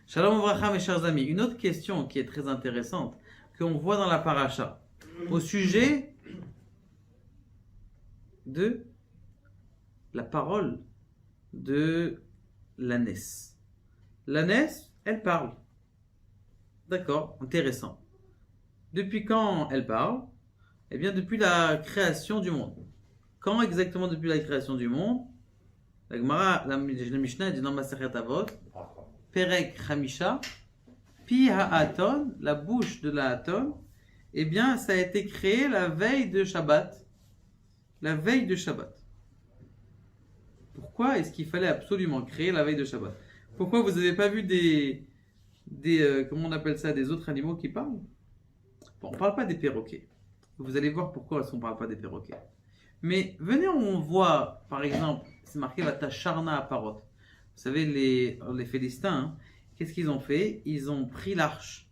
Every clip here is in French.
Shalom Ouvracha, mes chers amis. Une autre question qui est très intéressante, qu'on voit dans la paracha, au sujet de la parole de l'ânesse. L'ânesse, elle parle. D'accord, intéressant. Depuis quand elle parle? Eh bien, depuis la création du monde. Quand exactement depuis la création du monde? La Gemara, la Mishnah dit dans Masechet Avot, Perek Hamisha, Pi Ha'aton, la bouche de la Haton, eh bien, ça a été créé la veille de Shabbat. La veille de Shabbat. Pourquoi est-ce qu'il fallait absolument créer la veille de Shabbat? Pourquoi vous n'avez pas vu comment on appelle ça, des autres animaux qui parlent? Bon, on ne parle pas des perroquets. Vous allez voir pourquoi on ne parle pas des perroquets. Mais venez, on voit, par exemple, c'est marqué Vatacharna à Parot. Vous savez, les Philistins, hein, qu'est-ce qu'ils ont fait? Ils ont pris l'arche.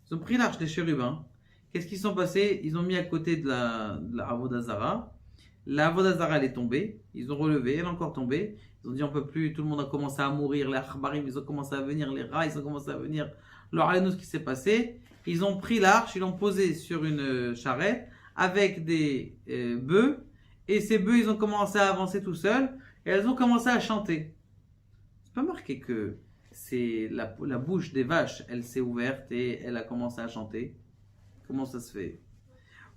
Ils ont pris l'arche des chérubins. Qu'est-ce qu'ils sont passés? Ils ont mis à côté de la Avodah Zarah. La Avodah Zarah, elle est tombée. Ils ont relevé, elle est encore tombée. Ils ont dit on peut plus, tout le monde a commencé à mourir. Les Achbarim, ils ont commencé à venir. Les rats, ils ont commencé à venir. Alors, allez-nous ce qui s'est passé. Ils ont pris l'arche, ils l'ont posée sur une charrette avec des bœufs. Et ces bœufs, ils ont commencé à avancer tout seuls. Et elles ont commencé à chanter. C'est pas marqué que c'est la bouche des vaches, elle s'est ouverte et elle a commencé à chanter. Comment ça se fait?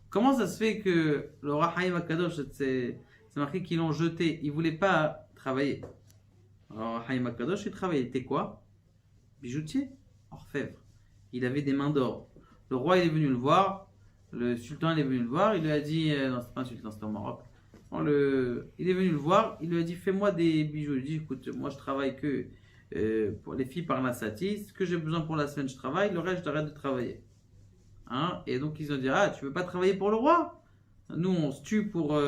Comment ça se fait que le Rahaim Akadosh, c'est marqué qu'ils l'ont jeté? Ils ne voulaient pas travailler. Alors Rahaim Akadosh, il travaillait. Il était quoi? Bijoutier, orfèvre. Il avait des mains d'or. Le roi, il est venu le voir. Le sultan, il est venu le voir. Il lui a dit, non, c'est pas un sultan, c'est au Maroc. Bon, il est venu le voir. Il lui a dit, fais-moi des bijoux. Il dit, écoute, moi, je travaille que pour les filles par Nassati. Ce que j'ai besoin pour la semaine, je travaille. Le reste, j'arrête de travailler. Hein? Et donc ils ont dit, ah, tu veux pas travailler pour le roi? Nous on se tue pour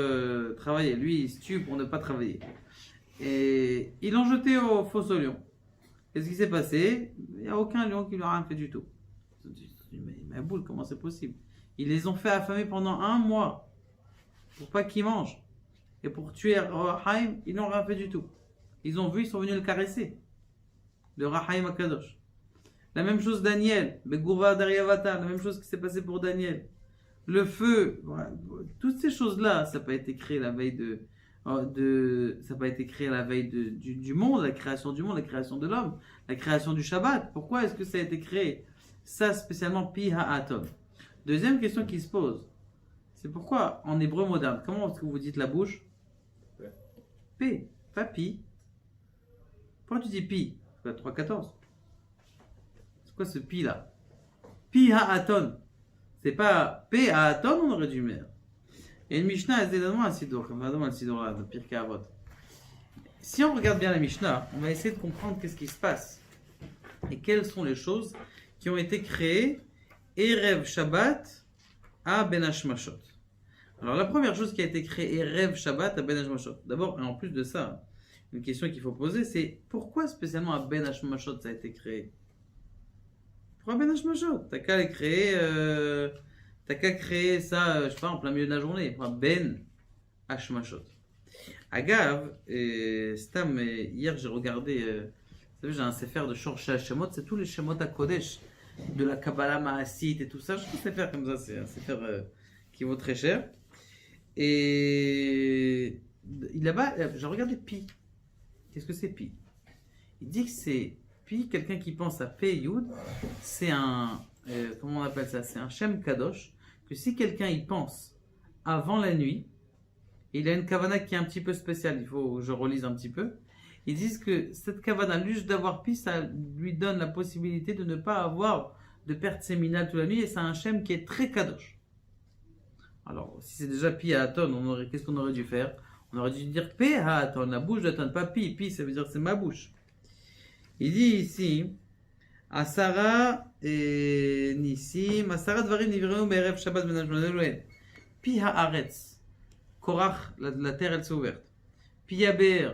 travailler, lui il se tue pour ne pas travailler. Et ils l'ont jeté au fosse au lion. Qu'est-ce qui s'est passé? Il n'y a aucun lion qui lui a rien fait du tout. Ils ont dit, mais boule, comment c'est possible? Ils les ont fait affamer pendant 1 mois pour pas qu'ils mangent. Et pour tuer Rahaim, ils n'ont rien fait du tout. Ils ont vu, ils sont venus le caresser. Le Rahaim Akadosh. La même chose Daniel, Begurva Daryavata, la même chose qui s'est passé pour Daniel. Le feu, voilà, toutes ces choses-là, ça n'a pas été créé la veille ça n'a pas été créé la veille du monde, la création du monde, la création de l'homme, la création du Shabbat. Pourquoi est-ce que ça a été créé? Ça spécialement Pi Ha'aton. Deuxième question qui se pose, c'est pourquoi en hébreu moderne, comment est-ce que vous dites la bouche? P, pas Pi. Pourquoi tu dis Pi? 3,14. C'est quoi ce pi là? Pi ha'aton. C'est pas P ha'aton, on aurait dû mettre. Et une Mishnah, elle donne-moi un sidour, comme un sidour là, de pire qu'Avot. Si on regarde bien la Mishnah, on va essayer de comprendre qu'est-ce qui se passe. Et quelles sont les choses qui ont été créées Erev Shabbat à Ben Hashmashot. Alors la première chose qui a été créée Erev Shabbat à Ben Hashmashot. D'abord, et en plus de ça, une question qu'il faut poser, c'est pourquoi spécialement à Ben Hashmashot ça a été créé? Pourquoi Ben Hashmashot? T'as qu'à créer ça, je sais pas, en plein milieu de la journée. Pourquoi Ben Hashmashot? Agav, Stam, hier j'ai regardé, vous savez, j'ai un sefer de Shorsh Shemot, c'est tous les Shemot à Kodesh, de la Kabbalah Maasit et tout ça. Je trouve un sefer comme ça, c'est un sefer qui vaut très cher. Et là-bas, j'ai regardé Pi. Qu'est-ce que c'est Pi? Il dit que c'est Pi, quelqu'un qui pense à P Yud, c'est un, comment on appelle ça? C'est un Shem Kadosh, que si quelqu'un y pense avant la nuit, il a une kavana qui est un petit peu spéciale, il faut que je relise un petit peu. Ils disent que cette kavana, juste d'avoir Pi, ça lui donne la possibilité de ne pas avoir de perte séminale toute la nuit, et c'est un Shem qui est très Kadosh. Alors, si c'est déjà Pi à Aton, qu'est-ce qu'on aurait dû faire? On aurait dû dire P à Aton, la bouche d'Aton, pas Pi. Pi, ça veut dire que c'est ma bouche. Il dit ici, Asara et Nissim, Asara Dvarim Nivreum Be'erev Shabbat Ben Hashmashot, Pi ha'aretz, Korach, la terre elle s'est ouverte. Pi Yaber,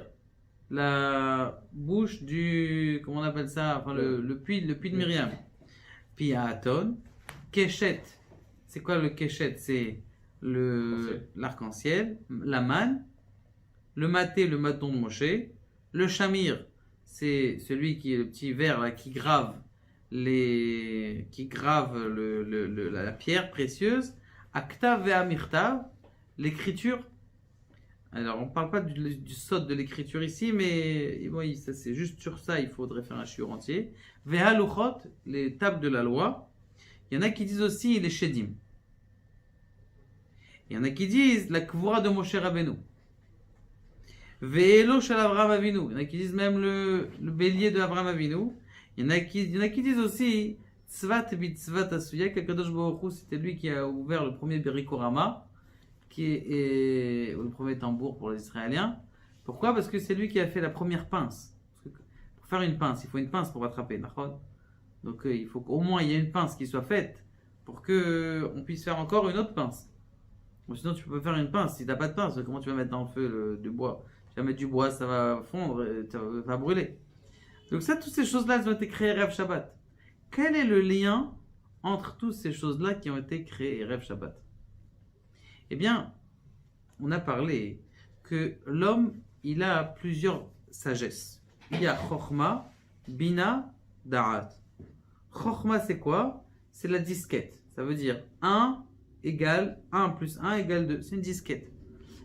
la bouche du, comment on appelle ça, enfin le puits de Myriam. Pi ha'aton, Keshet, c'est quoi le Keshet? C'est l'arc-en-ciel, la manne, Le maté, le maton de Moshe. Le shamir, c'est celui qui est le petit verre là, qui grave la pierre précieuse. Aktav ve amirtav, l'écriture. Alors, on ne parle pas du sod de l'écriture ici, mais bon, ça, c'est juste sur ça, il faudrait faire un shiur entier. Ve haluchot, les tables de la loi. Il y en a qui disent aussi les shedim. Il y en a qui disent la kvura de Moshe Rabbeinu. Ve'elo shel Avraham Avinu. Il y en a qui disent même le bélier de Avraham Avinu. Il y en a qui disent aussi tzvat bitzvat asuya, qu'Akadosh Baruch Hu, c'était lui qui a ouvert le premier Berikorama, ou le premier tambour pour les Israéliens. Pourquoi? Parce que c'est lui qui a fait la première pince. Parce que pour faire une pince, il faut une pince pour attraper. Donc il faut qu'au moins il y ait une pince qui soit faite pour qu'on puisse faire encore une autre pince. Ou sinon tu peux faire une pince. Si tu n'as pas de pince, comment tu vas mettre dans le feu du bois? Tu vas mettre du bois, ça va fondre, ça va brûler. Donc ça, toutes ces choses-là, elles ont été créées Erev Shabbat. Quel est le lien entre toutes ces choses-là qui ont été créées Erev Shabbat? Eh bien, on a parlé que l'homme, il a plusieurs sagesses. Il y a Chokhmah, Bina, Da'at. Chokhmah, c'est quoi? C'est la disquette. Ça veut dire 1 égale 1 plus 1 égale 2. C'est une disquette.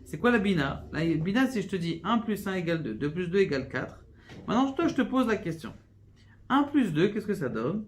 C'est quoi la Bina? La Bina, si je te dis 1 plus 1 égale 2, 2 plus 2 égale 4. Maintenant, toi, je te pose la question. 1 plus 2, qu'est-ce que ça donne?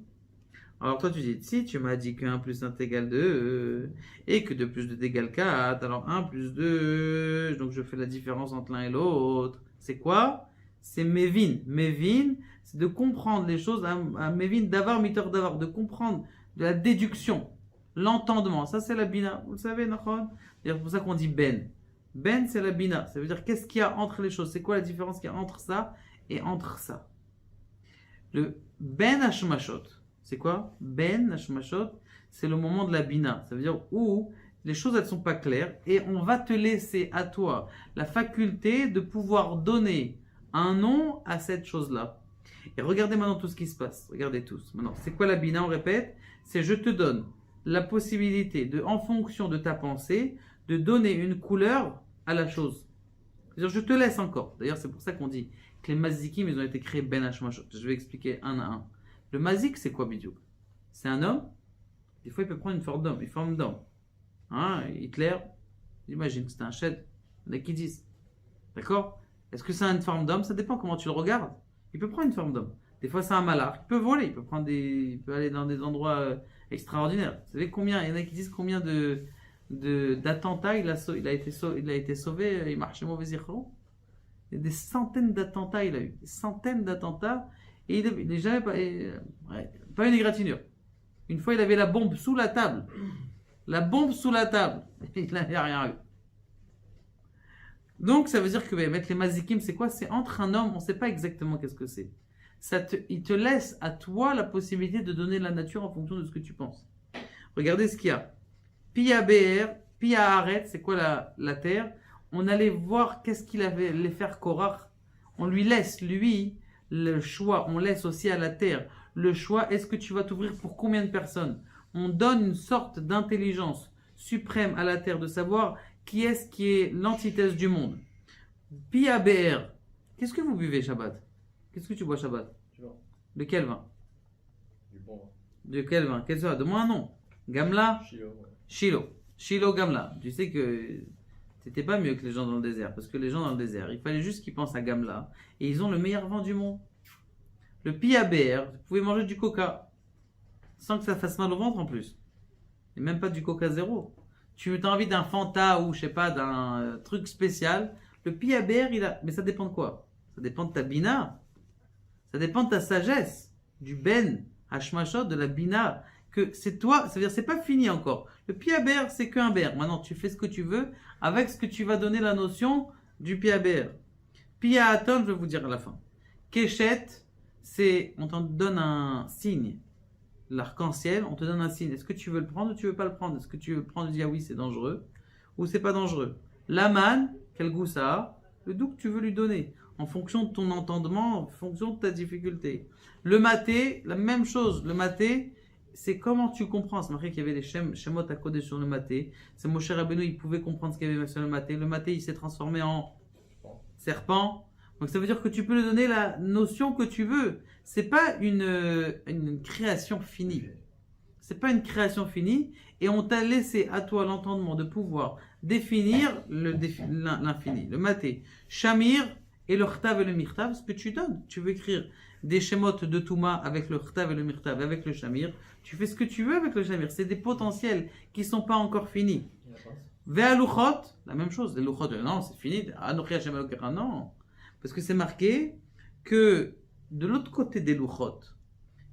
Alors toi, tu dis, si tu m'as dit que 1 plus 1 égale 2, et que 2 plus 2 égale 4, alors 1 plus 2, donc je fais la différence entre l'un et l'autre. C'est quoi? C'est Mevin. Mevin, c'est de comprendre les choses, à Mevin, d'avar, mitor, d'avar, de comprendre de la déduction, l'entendement. Ça, c'est la Bina. Vous le savez, Nachon? C'est pour ça qu'on dit Ben. Ben, c'est la Bina. Ça veut dire qu'est-ce qu'il y a entre les choses? C'est quoi la différence qu'il y a entre ça et entre ça? Le Ben Hashmashot, c'est quoi? Ben Hashmashot, c'est le moment de la Bina. Ça veut dire où les choses, elles ne sont pas claires et on va te laisser à toi la faculté de pouvoir donner un nom à cette chose-là. Et regardez maintenant tout ce qui se passe. Regardez tous. Maintenant, c'est quoi la Bina? On répète. C'est je te donne la possibilité de, en fonction de ta pensée, de donner une couleur à la chose. C'est-à-dire, je te laisse encore. D'ailleurs, c'est pour ça qu'on dit que les mazikim, ils ont été créés ben hashmashot. Je vais expliquer un à un. Le mazik, c'est quoi, Bidiou? C'est un homme. Des fois, il peut prendre une forme d'homme. Hein, Hitler, j'imagine que c'est un shed. Il y en a qui disent. D'accord? Est-ce que c'est une forme d'homme? Ça dépend comment tu le regardes. Il peut prendre une forme d'homme. Des fois, c'est un malard. Il peut voler. Il peut aller dans des endroits extraordinaires. Vous savez combien? Il y en a qui disent combien d'attentats il a été sauvé. Il marchait mauvais zéro. Il y a des centaines d'attentats. Il a eu des centaines d'attentats. Et il n'est jamais pas une égratignure. Une fois, il avait la bombe sous la table. La bombe sous la table. Il n'avait rien eu. Donc, ça veut dire que mettre les mazikim, c'est quoi? C'est entre un homme, on ne sait pas exactement qu'est-ce que c'est. Il te laisse à toi la possibilité de donner la nature en fonction de ce que tu penses. Regardez ce qu'il y a. Pia BR, Pia Aret, c'est quoi la terre? On allait voir qu'est-ce qu'il allait faire Korach. On lui laisse, lui, le choix. On laisse aussi à la terre le choix. Est-ce que tu vas t'ouvrir pour combien de personnes? On donne une sorte d'intelligence suprême à la terre de savoir qui est l'antithèse du monde. Pia BR, qu'est-ce que vous buvez Shabbat? Qu'est-ce que tu bois Shabbat? Du vin. De quel vin? Du bon vin. De quel vin? Quel soit? Donne-moi un nom. Gamla? Chilo, ouais. Shiloh. Shiloh Gamla. Tu sais que c'était pas mieux que les gens dans le désert. Parce que les gens dans le désert, il fallait juste qu'ils pensent à Gamla. Et ils ont le meilleur vin du monde. Le PABR, vous pouvez manger du coca. Sans que ça fasse mal au ventre en plus. Et même pas du coca zéro. Tu as envie d'un Fanta ou je sais pas, d'un truc spécial. Le PABR, mais ça dépend de quoi? Ça dépend de ta bina. Ça dépend de ta sagesse. Du ben, hashmashot, de la bina. Que c'est toi, ça veut dire c'est pas fini encore. Le PABR, c'est qu'un BR. Maintenant, tu fais ce que tu veux avec ce que tu vas donner la notion du PABR. Piaton, je vais vous dire à la fin. Keshet, c'est, on te donne un signe. L'arc-en-ciel, on te donne un signe. Est-ce que tu veux le prendre ou tu veux pas le prendre? Est-ce que tu veux le prendre et dire oui, c'est dangereux ou c'est pas dangereux? La manne, quel goût ça a? Le goût que tu veux lui donner en fonction de ton entendement, en fonction de ta difficulté. Le maté, la même chose. Le maté, c'est comment tu comprends. C'est marqué qu'il y avait des Shemot à coder sur le maté. C'est Moshe Rabbeinu, il pouvait comprendre ce qu'il y avait sur le maté. Le maté, il s'est transformé en serpent. Donc ça veut dire que tu peux lui donner la notion que tu veux. C'est pas une création finie. C'est pas une création finie. Et on t'a laissé à toi l'entendement de pouvoir définir l'infini, le maté. Shamir et le khtav et le mirtav, ce que tu donnes. Tu veux écrire des schémotes de Touma avec le khtav et le mirtav, avec le shamir. Tu fais ce que tu veux avec le shamir. C'est des potentiels qui ne sont pas encore finis. Ve'a luchot, la même chose. Les luchot, non, c'est fini. Anochi Hashem Elokecha, non. Parce que c'est marqué que de l'autre côté des luchot,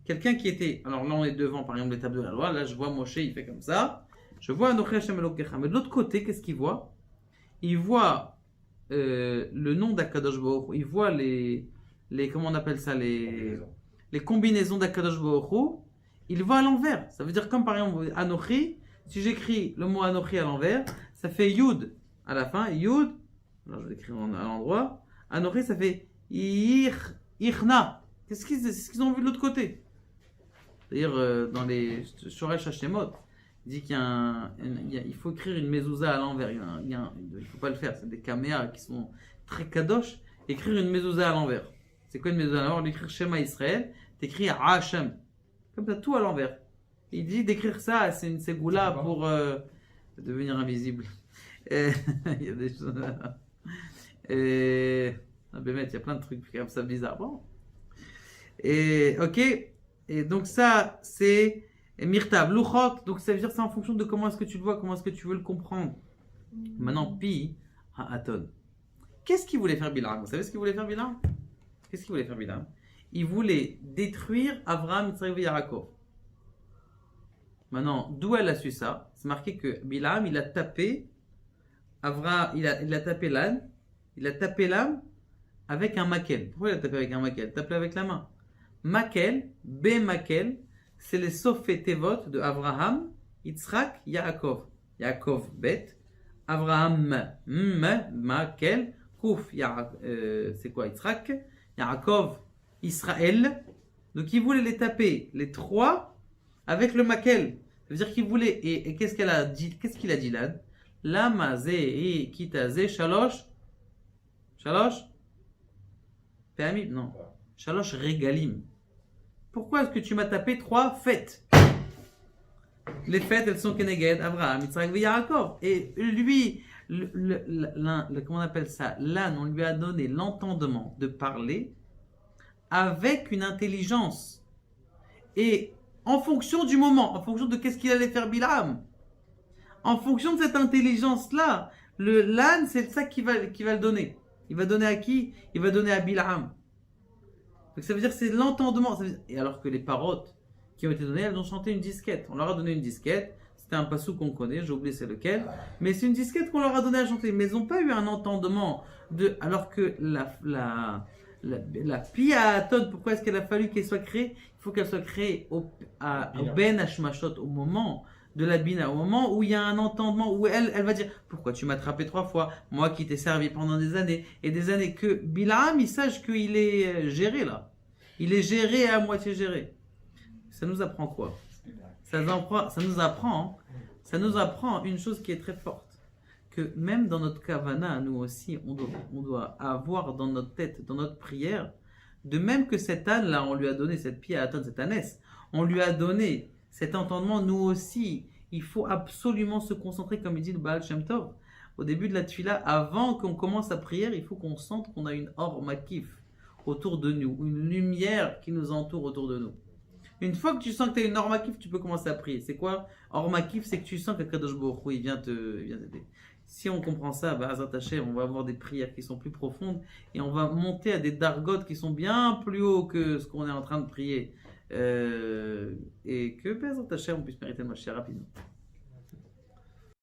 quelqu'un qui était, alors là on est devant par exemple l'étape de la loi, là je vois Moshe, il fait comme ça, je vois Anochi Hashem Elokecha, mais de l'autre côté, qu'est-ce qu'il voit? Il voit le nom d'Akadosh Baruch Hu, il voit les comment on appelle ça, les combinaisons d'Akadosh Baruch Hu, il voit à l'envers. Ça veut dire comme par exemple Anochi, si j'écris le mot Anochi à l'envers, ça fait Yud à la fin, Yud, alors je vais l'écrire à l'endroit, Anochi ça fait Ichna. C'est ce qu'ils ont vu de l'autre côté. C'est-à-dire dans les Shoresh Hashemot, il dit qu'il faut écrire une mezouza à l'envers. Il ne faut pas le faire, c'est des caméas qui sont très kadosh. Écrire une mezouza à l'envers. C'est quoi une mezouza à l'envers? D'écrire Shema Israël, t'écris Hashem. Comme ça, tout à l'envers. Il dit d'écrire ça, c'est une ségoula pour devenir invisible. Il y a des choses. Il y a plein de trucs comme ça bizarres. Bon. Et ok. Et donc ça, c'est mirtav, luchot. Donc ça veut dire c'est en fonction de comment est-ce que tu le vois, comment est-ce que tu veux le comprendre. Maintenant, pi ha'aton. Qu'est-ce qu'il voulait faire Bilam? Vous savez ce qu'il voulait faire Bilam? Qu'est-ce qu'il voulait faire Bilam? Il voulait détruire Avraham, Yitzhak et Yaakov. Maintenant, d'où elle a su ça? C'est marqué que Bilam, il a tapé Avraham, il a tapé l'âne, il a tapé l'âme avec un maquel. Pourquoi il a tapé avec un maquel? Tapé avec la main. Maquel, maquel, c'est les Sofet Tevot de Avraham, Yitzhak, Yaakov. Yaakov, Bet, Avraham, maquel, Kouf, c'est quoi Yitzhak? Yaakov, Israël. Donc il voulait les taper, les trois, avec le maquel. Ça veut dire qu'il voulait. Et qu'est-ce qu'elle a dit? Qu'est-ce qu'il a dit là? Lama ze et kita ze shalosh. Shalosh? Péamim? Non. Shalosh regalim. Pourquoi est-ce que tu m'as tapé trois fêtes? Les fêtes, elles sont Keneged, Abraham, Yitzhak et Yaakov. Et lui, comment on appelle ça? L'âne, on lui a donné l'entendement de parler avec une intelligence. Et en fonction du moment, en fonction de qu'est-ce qu'il allait faire Bilam, en fonction de cette intelligence-là, l'âne, c'est ça qui va le donner. Il va donner à qui? Il va donner à Bilam. Donc ça veut dire que c'est l'entendement. Et alors que les parottes qui ont été données, elles ont chanté une disquette. On leur a donné une disquette. C'était un passou qu'on connaît, j'ai oublié c'est lequel. Mais c'est une disquette qu'on leur a donné à chanter. Mais ils n'ont pas eu un entendement alors que la piaton, pourquoi est-ce qu'elle a fallu qu'elle soit créée? Il faut qu'elle soit créée au Ben Hashmashot, au moment de la Bina, au moment où il y a un entendement, où elle va dire pourquoi tu m'as attrapé trois fois, moi qui t'ai servi pendant des années et des années, que Bilam il sache qu'il est géré là. Il est géré et à moitié géré. Ça nous apprend quoi? Ça nous apprend une chose qui est très forte. Que même dans notre kavana, nous aussi, on doit avoir dans notre tête, dans notre prière, de même que cet âne-là, on lui a donné cette piaton, cette ânesse, on lui a donné cet entendement, nous aussi, il faut absolument se concentrer, comme il dit le Baal Shem Tov. Au début de la tefila, avant qu'on commence la prière, il faut qu'on sente qu'on a une or makif autour de nous, une lumière qui nous entoure autour de nous. Une fois que tu sens que tu as une or makif, tu peux commencer à prier. C'est quoi or makif? C'est que tu sens que Kadosh Baruch Hu, il vient t'aider. Si on comprend ça, Azat Hashem, on va avoir des prières qui sont plus profondes et on va monter à des dargotes qui sont bien plus hauts que ce qu'on est en train de prier. Et que Azat Hashem, on puisse mériter le Mashiach rapidement.